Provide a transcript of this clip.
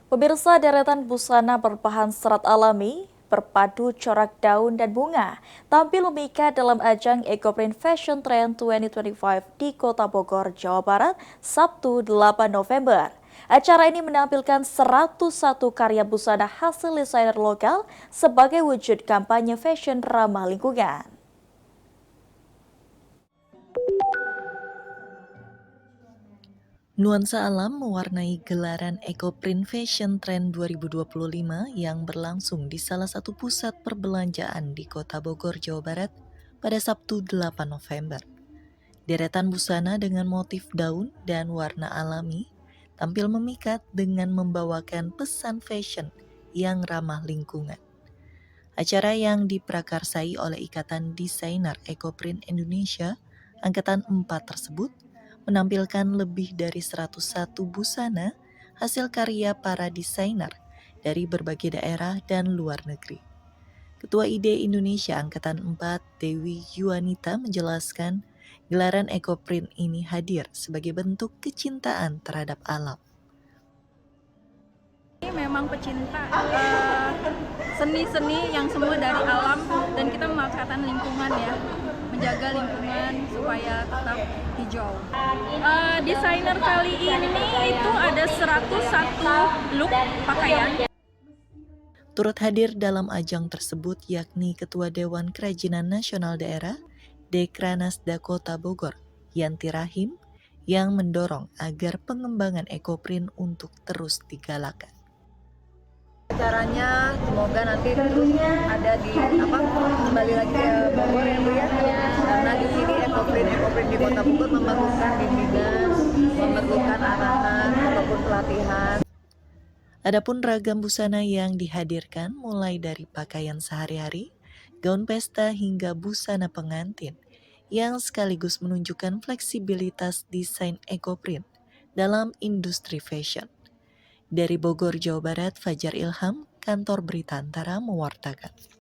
Pemirsa, deretan busana berbahan serat alami berpadu corak daun dan bunga tampil memikat dalam ajang EcoPrint Fashion Trend 2025 di Kota Bogor, Jawa Barat, Sabtu 8 November. Acara ini menampilkan 101 karya busana hasil desainer lokal sebagai wujud kampanye fashion ramah lingkungan. Nuansa alam mewarnai gelaran EcoPrint Fashion Trend 2025 yang berlangsung di salah satu pusat perbelanjaan di Kota Bogor, Jawa Barat pada Sabtu 8 November. Deretan busana dengan motif daun dan warna alami tampil memikat dengan membawakan pesan fashion yang ramah lingkungan. Acara yang diprakarsai oleh Ikatan Desainer EcoPrint Indonesia Angkatan 4 tersebut menampilkan lebih dari 101 busana hasil karya para desainer dari berbagai daerah dan luar negeri. Ketua IDE Indonesia Angkatan 4 Dewi Yuanita menjelaskan gelaran EcoPrint ini hadir sebagai bentuk kecintaan terhadap alam. Ini memang pecinta seni-seni yang semua dari alam dan kita memanfaatkan lingkungan ya, menjaga lingkungan supaya tetap hijau. Desainer kali ini itu ada 101 look pakaian. Turut hadir dalam ajang tersebut yakni Ketua Dewan Kerajinan Nasional Daerah Dekranasda Kota Bogor, Yanti Rahim, yang mendorong agar pengembangan EcoPrint untuk terus digalakan. Caranya semoga nanti terus ada di kembali lagi ke Bogor ya Bu ya. Karena di sini EcoPrint di Kota Bogor memerlukan bimbingan, memerlukan arahan ataupun pelatihan. Adapun ragam busana yang dihadirkan mulai dari pakaian sehari-hari, gaun pesta hingga busana pengantin yang sekaligus menunjukkan fleksibilitas desain EcoPrint dalam industri fashion. Dari Bogor, Jawa Barat, Fajar Ilham, Kantor Berita Antara mewartakan.